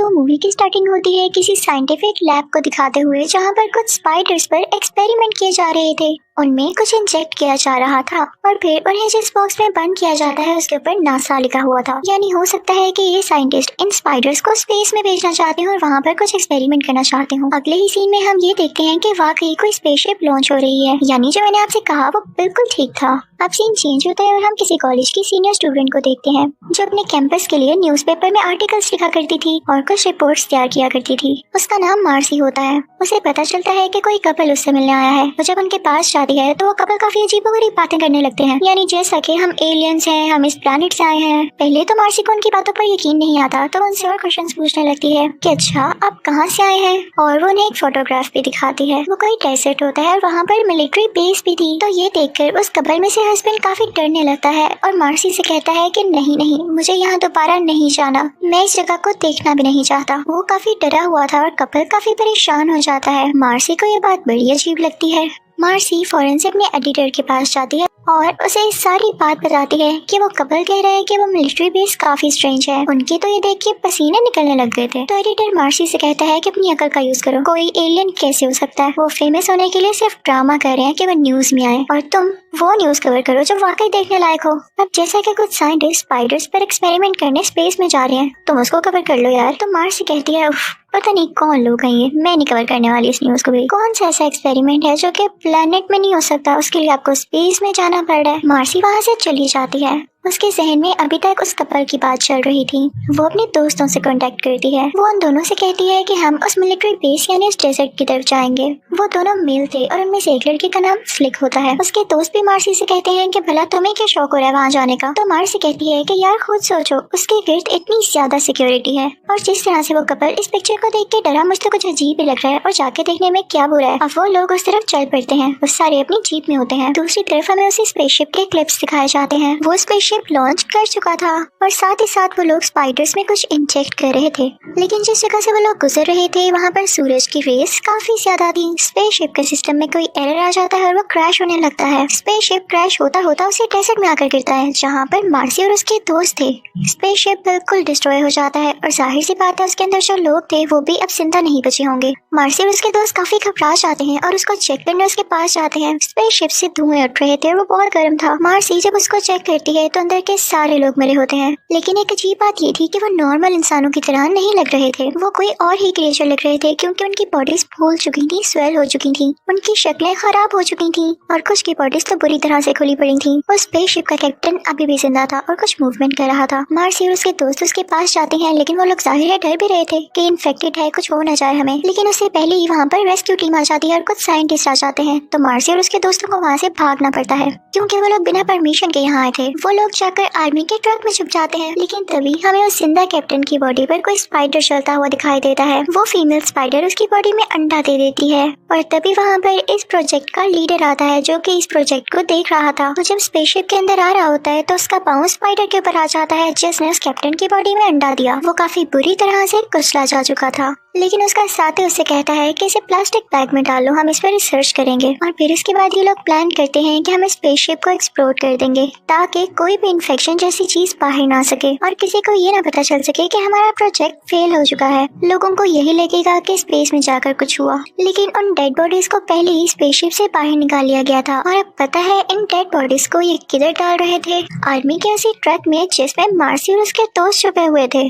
तो मूवी की स्टार्टिंग होती है किसी साइंटिफिक लैब को दिखाते हुए, जहाँ पर कुछ स्पाइडर्स पर एक्सपेरिमेंट किए जा रहे थे। उनमें कुछ इंजेक्ट किया जा रहा था और फिर उन्हें जिस बॉक्स में बंद किया जाता है उसके ऊपर नासा लिखा हुआ था। यानी हो सकता है कि ये साइंटिस्ट इन स्पाइडर्स को स्पेस में भेजना चाहते हैं और वहाँ पर कुछ एक्सपेरिमेंट करना चाहते हो। अगले ही सीन में हम ये देखते हैं कि वाकई कोई स्पेसशिप लॉन्च हो रही है। यानी जो मैंने आपसे कहा वो बिल्कुल ठीक था। अब सीन चेंज होता है और हम किसी कॉलेज की सीनियर स्टूडेंट को देखते हैं जो अपने कैंपस के लिए न्यूज़पेपर में आर्टिकल्स लिखा करती थी और कुछ रिपोर्ट्स तैयार किया करती थी। उसका नाम मार्सी होता है। उसे पता चलता है कि कोई कपल उससे मिलने आया है और जब उनके पास जाती है तो वो कपल काफी अजीबोगरीब बातें करने लगते हैं। यानी जैसा कि हम एलियंस हैं, हम इस प्लैनेट से आए हैं। पहले तो मार्सी को उनकी बातों पर यकीन नहीं आता तो उनसे और क्वेश्चंस पूछने लगती है कि अच्छा आप कहाँ से आए हैं, और वो उन्हें एक फोटोग्राफ भी दिखाती है। वो कोई डेजर्ट होता है और वहाँ पर मिलिट्री बेस भी थी। तो ये देखकर उस कपल में से हस्बैंड काफी डरने लगता है और मार्सी से कहता है कि नहीं नहीं, मुझे यहाँ दोबारा नहीं जाना, मैं इस जगह को देखना भी नहीं चाहता। वो काफी डरा हुआ था और कपल काफी परेशान हो जाता है। मार्सी को ये बात बड़ी अजीब लगती है। मार्सी फौरन से अपने एडिटर के पास जाती है और उसे सारी बात बताती है कि वो कपल कह रहे हैं कि वो मिलिट्री बेस काफी स्ट्रेंज है। उनके तो ये देख के पसीने निकलने लग गए थे। तो एडिटर मार्सी से कहता है कि अपनी अकल का यूज करो, कोई एलियन कैसे हो सकता है, वो फेमस होने के लिए सिर्फ ड्रामा कर रहे हैं कि वो न्यूज में आए, और तुम वो न्यूज कवर करो जो वाकई देखने लायक हो। अब जैसा कि कुछ साइंटिस्ट स्पाइडर्स पर एक्सपेरिमेंट करने स्पेस में जा रहे हैं, तुम उसको कवर कर लो यार। तो मार्सी कहती है पता नहीं कौन लोग हैं ये, मैं नहीं कवर करने वाली इस न्यूज को भी। कौन सा ऐसा एक्सपेरिमेंट है जो कि प्लेनेट में नहीं हो सकता, उसके लिए आपको स्पेस में जाना पड़ रहा है। मार्सी वहाँ से चली जाती है। उसके जहन में अभी तक उस कपल की बात चल रही थी। वो अपने दोस्तों से कांटेक्ट करती है। वो उन दोनों से कहती है कि हम उस मिलिट्री बेस यानी उस डेजर्ट की तरफ जाएंगे। वो दोनों मेल थे और उनमें से एक लड़के का नाम स्लिक होता है। उसके दोस्त भी मार्सी से कहते हैं कि भला तुम्हें क्या शौक हो रहा है वहाँ जाने का। तो मार्सी कहती है कि यार खुद सोचो, उसके गिर्द इतनी ज्यादा सिक्योरिटी है और जिस तरह से वो कपल इस पिक्चर को देख के डरा, मुझे तो कुछ अजीब ही लग रहा है और जाके देखने में क्या बुरा है। अब वो लोग उस तरफ चल पड़ते हैं। वो सारे अपनी जीप में होते हैं। दूसरी तरफ हमें उसी स्पेसशिप के क्लिप्स दिखाए जाते हैं। वो स्पेसशिप लॉन्च कर चुका था और साथ ही साथ वो लोग स्पाइडर्स में कुछ इंजेक्ट कर रहे थे। लेकिन जिस जगह से वो लोग गुजर रहे थे वहाँ पर सूरज की रेस काफी ज्यादा थी। स्पेसशिप के सिस्टम में कोई एरर आ जाता है और वो क्रैश होने लगता है। स्पेसशिप क्रैश होता होता उसी डेजर्ट में आकर गिरता है जहाँ पर मार्सी और उसके दोस्त थे। स्पेसशिप बिल्कुल डिस्ट्रॉय हो जाता है और जाहिर सी बात है उसके अंदर जो लोग थे वो भी अब जिंदा नहीं बचे होंगे। मार्सी और उसके दोस्त काफी घबरा जाते हैं और उसको चेक करने उसके पास जाते हैं। स्पेसशिप से धुएं उठ रहे थे और वो बहुत गर्म था। मार्सी जब उसको चेक करती है तो अंदर के सारे लोग मरे होते हैं। लेकिन एक अजीब बात ये थी कि वो नॉर्मल इंसानों की तरह नहीं लग रहे थे। वो कोई और ही क्रिएचर लग रहे थे क्योंकि उनकी बॉडीज फूल चुकी थी, स्वेल हो चुकी थी, उनकी शक्लें खराब हो चुकी थी और कुछ की बॉडीज तो बुरी तरह से खुली पड़ी थी। उस स्पेसशिप का कैप्टन अभी भी जिंदा था और कुछ मूवमेंट कर रहा था। मार्सी और उसके दोस्त उसके पास जाते हैं लेकिन वो लोग जाहिर है डर भी रहे थे कि इन्फेक्टेड है, कुछ हो न जाए हमें। लेकिन उससे पहले ही वहाँ पर रेस्क्यू टीम आ जाती है और कुछ साइंटिस्ट आ जाते हैं। तो मार्सी और उसके दोस्तों को वहाँ से भागना पड़ता है क्योंकि वो लोग बिना परमिशन के यहाँ आए थे। वो लोग जाकर आर्मी के ट्रक में छुप जाते हैं। लेकिन तभी हमें उस जिंदा कैप्टन की बॉडी पर कोई स्पाइडर चलता हुआ दिखाई देता है। वो फीमेल स्पाइडर उसकी बॉडी में अंडा दे देती है और तभी वहाँ पर इस प्रोजेक्ट का लीडर आता है जो कि इस प्रोजेक्ट को देख रहा था। तो जब स्पेसशिप के अंदर आ रहा होता है तो उसका पाँव स्पाइडर के ऊपर आ जाता है जिसने उस कैप्टन की बॉडी में अंडा दिया। वो काफी बुरी तरह से कुचला जा चुका था। लेकिन उसका साथी उससे कहता है कि इसे प्लास्टिक बैग में डालो, हम इस पर रिसर्च करेंगे। और फिर उसके बाद ये लोग प्लान करते हैं कि हम स्पेसशिप को एक्सप्लोर कर देंगे ताकि कोई भी इन्फेक्शन जैसी चीज बाहर ना सके और किसी को ये ना पता चल सके कि हमारा प्रोजेक्ट फेल हो चुका है। लोगों को यही लगेगा कि स्पेस में जाकर कुछ हुआ। लेकिन उन डेड बॉडीज को पहले ही स्पेसशिप से बाहर निकाल लिया गया था और अब पता है इन डेड बॉडीज को ये किधर डाल रहे थे, आर्मी के उसी ट्रक में जिसमें मार्सी और उसके दोस्त छुपे हुए थे।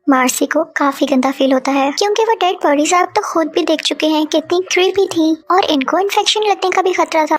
मार्सी को काफी गंदा फील होता है क्योंकि वो डेड बॉडीज आप तो खुद भी देख चुके हैं कितनी क्रीपी थी और इनको इन्फेक्शन लगने का भी खतरा था।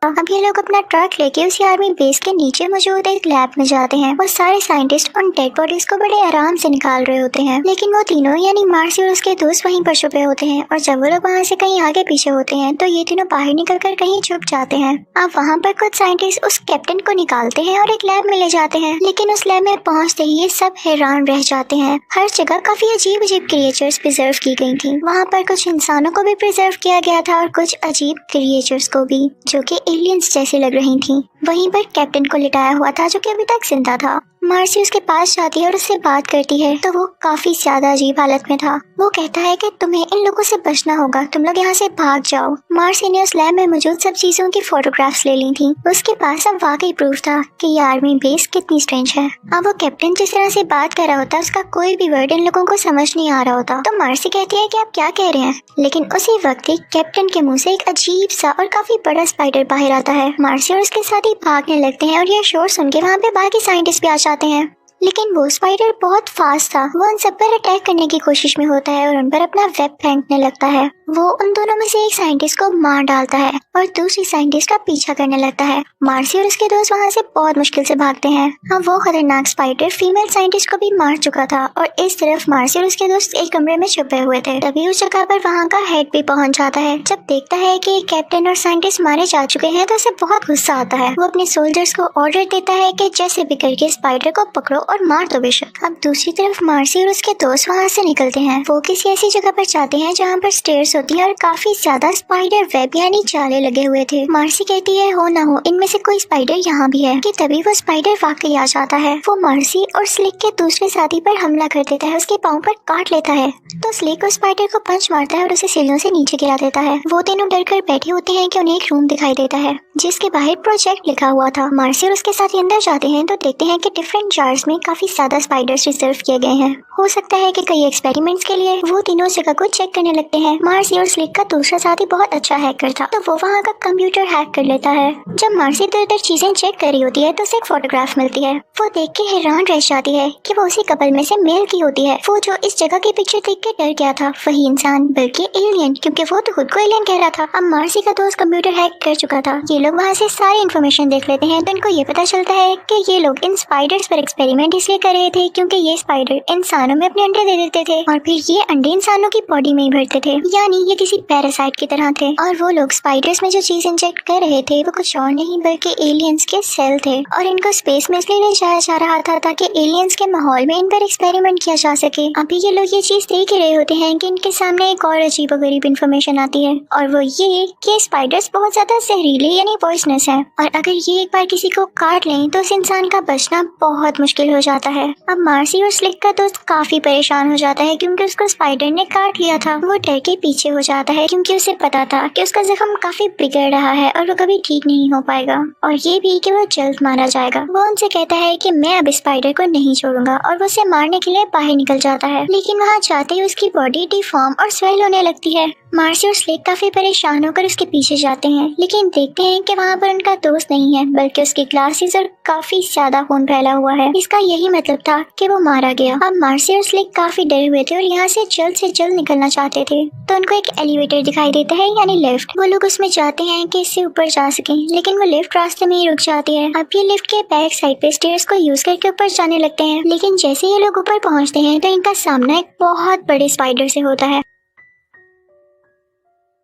अब ये लोग अपना ट्रक लेके उसी आर्मी बेस के नीचे मौजूद एक लैब में जाते हैं। वो सारे साइंटिस्ट उन डेड बॉडीज को बड़े आराम से निकाल रहे होते हैं। लेकिन वो तीनों यानी मार्सी और उसके दोस्त वहीं पर छुपे होते हैं और जब वो लोग वहाँ से कहीं आगे पीछे होते हैं तो ये तीनों बाहर निकलकर कहीं छुप जाते हैं। अब वहाँ पर कुछ साइंटिस्ट उस कैप्टन को निकालते हैं और एक लैब में ले जाते हैं। लेकिन उस लैब में पहुँचते ही ये सब हैरान रह जाते हैं। हर जगह काफी अजीब अजीब क्रिएचर्स प्रिजर्व की गई थी। वहाँ पर कुछ इंसानों को भी प्रिजर्व किया गया था और कुछ अजीब क्रिएचर्स को भी जो कि एलियंस जैसे लग रही थी। वहीं पर कैप्टन को लिटाया हुआ था जो कि अभी तक जिंदा था। मार्सी उसके पास जाती है और उससे बात करती है तो वो काफी ज्यादा अजीब हालत में था। वो कहता है कि तुम्हें इन लोगों से बचना होगा, तुम लोग यहाँ से भाग जाओ। मार्सी ने उस लैब में मौजूद सब चीजों की फोटोग्राफ्स ले ली थी। उसके पास अब वाकई प्रूफ था कि ये आर्मी बेस कितनी स्ट्रेंज है। अब वो कैप्टन जिस तरह से बात कर रहा होता उसका कोई भी वर्ड इन लोगों को समझ नहीं आ रहा होता। तो मार्सी कहती है कि आप क्या कह रहे हैं, लेकिन उसी वक्त ही कैप्टन के मुंह से एक अजीब सा और काफी बड़ा स्पाइडर बाहर आता है। मार्सी और उसके साथी भागने लगते हैं और ये शोर सुन के वहाँ पे बाकी साइंटिस्ट भी आ जाते हैं। लेकिन वो स्पाइडर बहुत फास्ट था। वो उन सब पर अटैक करने की कोशिश में होता है और उन पर अपना वेब फेंकने लगता है। वो उन दोनों में से एक साइंटिस्ट को मार डालता है और दूसरी साइंटिस्ट का पीछा करने लगता है। मार्सी और उसके दोस्त वहाँ से बहुत मुश्किल से भागते हैं। अब वो खतरनाक स्पाइडर फीमेल साइंटिस्ट को भी मार चुका था और इस तरफ मार्सी और उसके दोस्त एक कमरे में छुपे हुए थे। तभी उस जगह पर वहाँ का हेड भी पहुँच जाता है। जब देखता है कि कैप्टन और साइंटिस्ट मारे जा चुके हैं तो उसे बहुत गुस्सा आता है। वो अपने सोल्जर्स को ऑर्डर देता है कि जैसे भी करके स्पाइडर को पकड़ो और मार दो बेशक। अब दूसरी तरफ मार्सी और उसके दोस्त वहाँ से निकलते हैं। वो किसी ऐसी जगह पर जाते हैं जहाँ पर स्टेयर्स होती है और काफी ज्यादा स्पाइडर वेब यानी जाले लगे हुए थे। मार्सी कहती है हो ना हो इनमें से कोई स्पाइडर यहाँ भी है कि तभी वो स्पाइडर वाकई आ जाता है। वो मार्सी और स्लिक के दूसरे साथी पर हमला कर देता है, उसके पाँव पर काट लेता है। तो स्लिक उस स्पाइडर को पंच मारता है और उसे सीढ़ियों से नीचे गिरा देता है। वो तीनों डर कर बैठे होते हैं कि उन्हें एक रूम दिखाई देता है जिसके बाहर प्रोजेक्ट लिखा हुआ था। मार्सी और उसके साथी अंदर जाते हैं तो देखते हैं कि डिफरेंट जार्स में काफी ज्यादा स्पाइडर्स रिजर्व किए गए हैं। हो सकता है कि कई एक्सपेरिमेंट्स के लिए। वो तीनों जगह को चेक करने लगते हैं। मार्सी और स्लिक का दूसरा साथी बहुत अच्छा हैकर था तो वो वहाँ का कंप्यूटर हैक कर लेता है। जब मार्सी इधर उधर चीजें चेक कर रही होती है तो उसे एक फोटोग्राफ मिलती है। वो देख के हैरान रह जाती है कि वो उसी कपल में से मेल की होती है। वो जो इस जगह की पिक्चर देख के डर गया था वही इंसान बल्कि एलियन, क्योंकि वो तो खुद को एलियन कह रहा था। अब मार्सी का दोस्त कंप्यूटर हैक कर चुका था। ये लोग वहाँ से सारी इन्फॉर्मेशन देख लेते हैं तो इनको ये पता चलता है कि ये लोग इन स्पाइडर्स पर एक्सपेरिमेंट इसलिए कर रहे थे क्योंकि ये स्पाइडर इंसानों में अपने अंडे दे देते थे और फिर ये अंडे इंसानों की बॉडी में ही भरते थे, यानी ये किसी पैरासाइट की तरह थे। और वो लोग स्पाइडर्स में जो चीज इंजेक्ट कर रहे थे वो कुछ और नहीं बल्कि एलियंस के सेल थे और इनको स्पेस में इसलिए ले जाया जा रहा था ताकि एलियंस के माहौल में इन पर एक्सपेरिमेंट किया जा सके। अभी ये लोग ये चीज देख ही रहे होते हैं कि इनके सामने एक और अजीबोगरीब इन्फॉर्मेशन आती है और वो ये कि स्पाइडर्स बहुत ज्यादा जहरीले यानी पॉइजनस है और अगर ये एक बार किसी को काट लें तो उस इंसान का बचना बहुत मुश्किल हो जाता है। अब मार्सी और स्लिक का दोस्त काफी परेशान हो जाता है क्योंकि उसको स्पाइडर ने काट लिया था। वो डर के पीछे हो जाता है क्योंकि उसे पता था कि उसका जख्म काफी बिगड़ रहा है और वो कभी ठीक नहीं हो पाएगा और ये भी कि वो जल्द मारा जाएगा। वो उनसे कहता है कि मैं अब स्पाइडर को नहीं छोड़ूंगा और वो उसे मारने के लिए बाहर निकल जाता है। लेकिन वहाँ जाते ही उसकी बॉडी डिफॉर्म और स्वेल होने लगती है। मार्सी और स्लिक काफी परेशान होकर उसके पीछे जाते हैं लेकिन देखते हैं कि वहाँ पर उनका दोस्त नहीं है बल्कि उसकी ग्लासेस और काफी ज्यादा खून फैला हुआ है। इसका यही मतलब था कि वो मारा गया। अब मार्सी और स्लिक काफी डरे हुए थे और यहाँ से जल्द निकलना चाहते थे तो उनको एक एलिवेटर दिखाई देता है यानी लिफ्ट। वो लोग उसमें जाते हैं कि इससे ऊपर जा सकें लेकिन वो लिफ्ट रास्ते में ही रुक जाती है। अब ये लिफ्ट के बैक साइड पे स्टेयर्स को यूज करके ऊपर जाने लगते हैं लेकिन जैसे ये लोग ऊपर पहुँचते हैं तो इनका सामना एक बहुत बड़े स्पाइडर से होता है।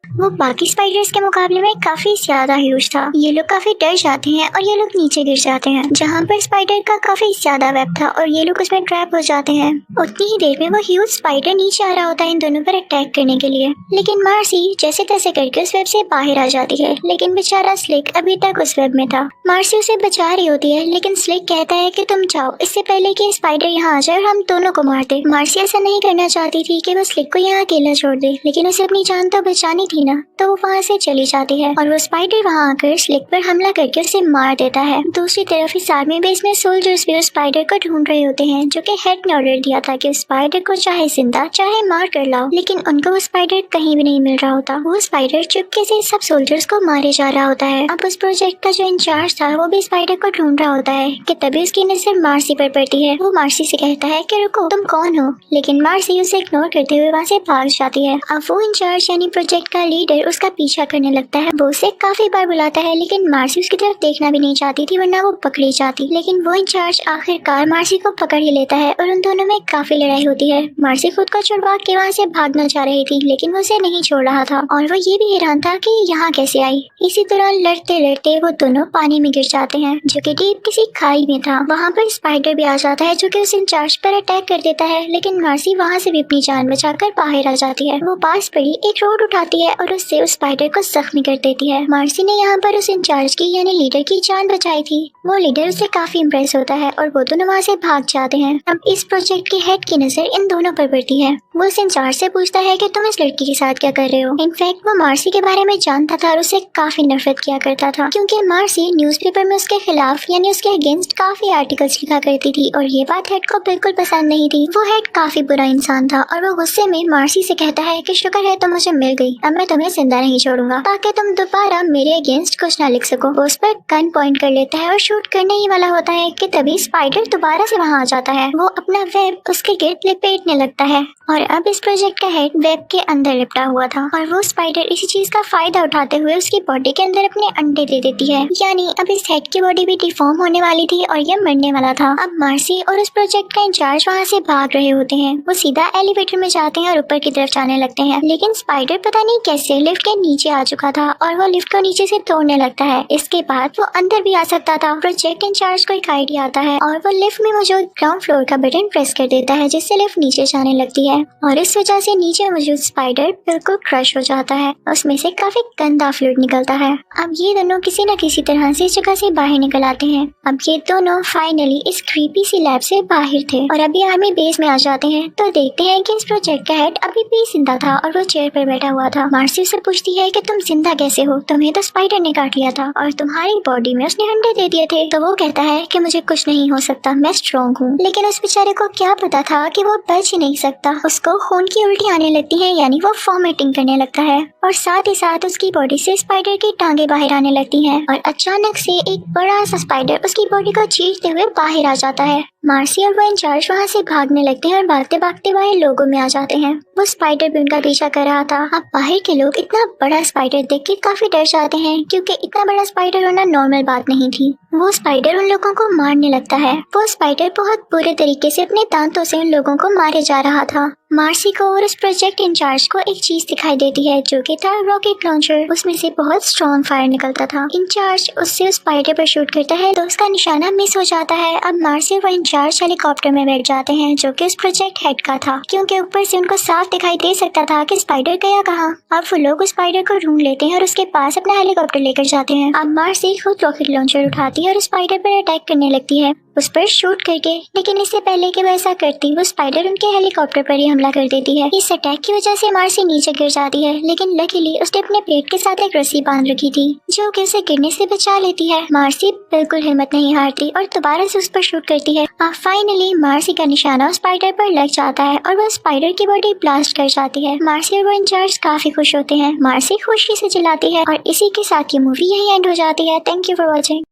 वो बाकी स्पाइडर्स के मुकाबले में काफी ज्यादा ह्यूज था। ये लोग काफी डर जाते हैं और ये लोग नीचे गिर जाते हैं जहाँ पर स्पाइडर का काफी ज्यादा वेब था और ये लोग उसमें ट्रैप हो जाते हैं। उतनी ही देर में वो ह्यूज स्पाइडर नीचे आ रहा होता है इन दोनों पर अटैक करने के लिए, लेकिन मार्सी जैसे तैसे करके उस वेब से बाहर आ जाती है। लेकिन बेचारा स्लिक अभी तक उस वेब में था। मार्सी उसे बचा रही होती है लेकिन स्लिक कहता है कि तुम जाओ इससे पहले कि स्पाइडर यहाँ आ जाए और हम दोनों को मार दे। मार्सी ऐसा नहीं करना चाहती थी कि वो स्लिक को यहाँ अकेला छोड़ दे लेकिन उसे अपनी जान तो बचानी थी ना, तो वो वहाँ से चली जाती है और वो स्पाइडर वहाँ आकर स्लिक पर हमला करके उसे मार देता है। दूसरी तरफ इस आर्मी बेस में सोल्जर्स भी उस स्पाइडर को ढूंढ रहे होते हैं जो कि हेड ने ऑर्डर दिया था कि उस स्पाइडर को चाहे जिंदा चाहे मार कर लाओ, लेकिन उनको वो स्पाइडर कहीं भी नहीं मिल रहा होता। वो स्पाइडर चुपके से सब सोल्जर्स को मारे जा रहा होता है। अब उस प्रोजेक्ट का जो इंचार्ज था वो भी स्पाइडर को ढूंढ रहा होता है कि तभी उसकी नजर मार्सी पर पड़ती है। वो मार्सी से कहता है कि रुको तुम कौन हो, लेकिन मार्सी उसे इग्नोर करते हुए वहाँ से भाग जाती है। अब वो इंचार्ज यानी प्रोजेक्ट का लीडर उसका पीछा करने लगता है। वो उसे काफी बार बुलाता है लेकिन मार्सी उसकी तरफ देखना भी नहीं चाहती थी वरना वो पकड़ी जाती। लेकिन वो इंचार्ज आखिरकार मार्सी को पकड़ ही लेता है और उन दोनों में काफी लड़ाई होती है। मार्सी खुद को छुड़वा के वहाँ से भागना चाह रही थी लेकिन वो उसे नहीं छोड़ रहा था और वो ये भी हैरान था कि यहाँ कैसे आई। इसी तरह लड़ते लड़ते वो दोनों पानी में गिर जाते हैं जो कि डीप किसी खाई में था। वहाँ पर स्पाइडर भी आ जाता है जो कि उस इंचार्ज पर अटैक कर देता है लेकिन मार्सी वहाँ से भी अपनी जान बचाकर बाहर आ जाती है। वो पास पड़ी एक रोड उठाती है और और उससे उस स्पाइडर को जख्मी कर देती है। मार्सी ने यहाँ पर उस इंचार्ज की यानी लीडर की जान बचाई थी। वो लीडर उससे काफी इम्प्रेस होता है और वो दोनों वहाँ से भाग जाते हैं। अब इस प्रोजेक्ट के हेड की नजर इन दोनों पर पड़ती है। वो उस इंचार्ज से पूछता है कि तुम इस लड़की के साथ क्या कर रहे हो। इनफैक्ट वो मार्सी के बारे में जानता था और उससे काफी नफरत किया करता था, क्योंकि मार्सी न्यूज़पेपर में उसके खिलाफ यानी उसके अगेंस्ट काफी आर्टिकल्स लिखा करती थी और ये बात हेड को बिल्कुल पसंद नहीं थी। वो हेड काफी बुरा इंसान था और वो गुस्से में मार्सी से कहता है कि शुक्र है तुम मुझे मिल गई, अब मैं तुम्हें जिंदा नहीं छोड़ूंगा ताकि तुम दोबारा मेरे अगेंस्ट कुछ ना लिख सको। वो उस पर गन पॉइंट कर लेता है और शूट करने ही वाला होता है कि तभी स्पाइडर दोबारा से वहाँ आ जाता है। वो अपना वेब उसके गिर्द लपेटने लगता है और अब इस प्रोजेक्ट का हेड वेब के अंदर लिपटा हुआ था और वो स्पाइडर इसी चीज का फायदा उठाते हुए उसकी बॉडी के अंदर अपने अंडे दे देती है। यानी अब इस हेड की बॉडी भी डिफॉर्म होने वाली थी और ये मरने वाला था। अब मार्सी और उस प्रोजेक्ट का इंचार्ज वहाँ से भाग रहे होते हैं। वो सीधा एलिवेटर में जाते हैं और ऊपर की तरफ जाने लगते हैं, लेकिन स्पाइडर पता नहीं कैसे लिफ्ट के नीचे आ चुका था और वो लिफ्ट को नीचे से तोड़ने लगता है। इसके बाद वो अंदर भी आ सकता था। प्रोजेक्ट इंचार्ज को एक आइडिया आता है और वो लिफ्ट में मौजूद ग्राउंड फ्लोर का बटन प्रेस कर देता है, जिससे लिफ्ट नीचे जाने लगती है और इस वजह से नीचे मौजूद स्पाइडर बिल्कुल क्रश हो जाता है। उसमें से काफी गंदा फ्लूइड निकलता है। अब ये दोनों किसी न किसी तरह से इस जगह से बाहर निकल आते हैं। अब ये दोनों फाइनली इस क्रीपी सी लैब से बाहर थे और अभी आर्मी बेस में आ जाते हैं तो देखते हैं कि इस प्रोजेक्ट का हेड अभी भी जिंदा था और वो चेयर पर बैठा हुआ था। मार्सी उससे पूछती है कि तुम जिंदा कैसे हो, तुम्हें तो स्पाइडर ने काट लिया था और तुम्हारी बॉडी में उसने अंडे दे दिए थे। तो वो कहता है कि मुझे कुछ नहीं हो सकता, मैं स्ट्रॉन्ग हूँ। लेकिन उस बेचारे को क्या पता था कि वो बच ही नहीं सकता। उसको खून की उल्टी आने लगती है, यानी वो वॉमिटिंग करने लगता है और साथ ही साथ उसकी बॉडी से स्पाइडर की टांगे बाहर आने लगती हैं और अचानक से एक बड़ा सा स्पाइडर उसकी बॉडी को चीरते हुए बाहर आ जाता है। मार्सी और वो इंचार्ज वहाँ से भागने लगते हैं और भागते भागते बाहर लोगों में आ जाते हैं। वो स्पाइडर भी उनका पीछा कर रहा था। अब बाहर के लोग इतना बड़ा स्पाइडर देख के काफी डर जाते हैं, क्योंकि इतना बड़ा स्पाइडर होना नॉर्मल बात नहीं थी। वो स्पाइडर उन लोगों को मारने लगता है। वो स्पाइडर बहुत बुरे तरीके से अपने दांतों से उन लोगों को मारे जा रहा था। मार्सी को और उस प्रोजेक्ट इंचार्ज को एक चीज दिखाई देती है जो कि था रॉकेट लॉन्चर। उसमें से बहुत स्ट्रॉन्ग फायर निकलता था। इंचार्ज उससे उस स्पाइडर पर शूट करता है तो उसका निशाना मिस हो जाता है। अब मार्सी और इंचार्ज हेलीकॉप्टर में बैठ जाते हैं जो कि उस प्रोजेक्ट हेड का था, क्योंकि ऊपर से उनको साफ दिखाई दे सकता था कि स्पाइडर गया कहाँ। अब वो लोग उस स्पाइडर को ढूंढ लेते हैं और उसके पास अपना हेलीकॉप्टर लेकर जाते हैं। अब मार्सी खुद रॉकेट लॉन्चर उठाती है और स्पाइडर पर अटैक करने लगती है, उस पर शूट करके। लेकिन इससे पहले कि वो ऐसा करती, वो स्पाइडर उनके हेलीकॉप्टर पर ही हमला कर देती है। इस अटैक की वजह से मार्सी नीचे गिर जाती है, लेकिन लकीली उसने अपने पेट के साथ एक रस्सी बांध रखी थी जो कि उसे गिरने से बचा लेती है। मार्सी बिल्कुल हिम्मत नहीं हारती और दोबारा से उस पर शूट करती है। फाइनली मार्सी का निशाना स्पाइडर पर लग जाता है और वो स्पाइडर की बॉडी ब्लास्ट कर जाती है। मार्सी और वो इंचार्ज काफी खुश होते हैं। मार्सी खुशी से चिल्लाती है और इसी के साथ ये मूवी यही एंड हो जाती है। Thank you for watching.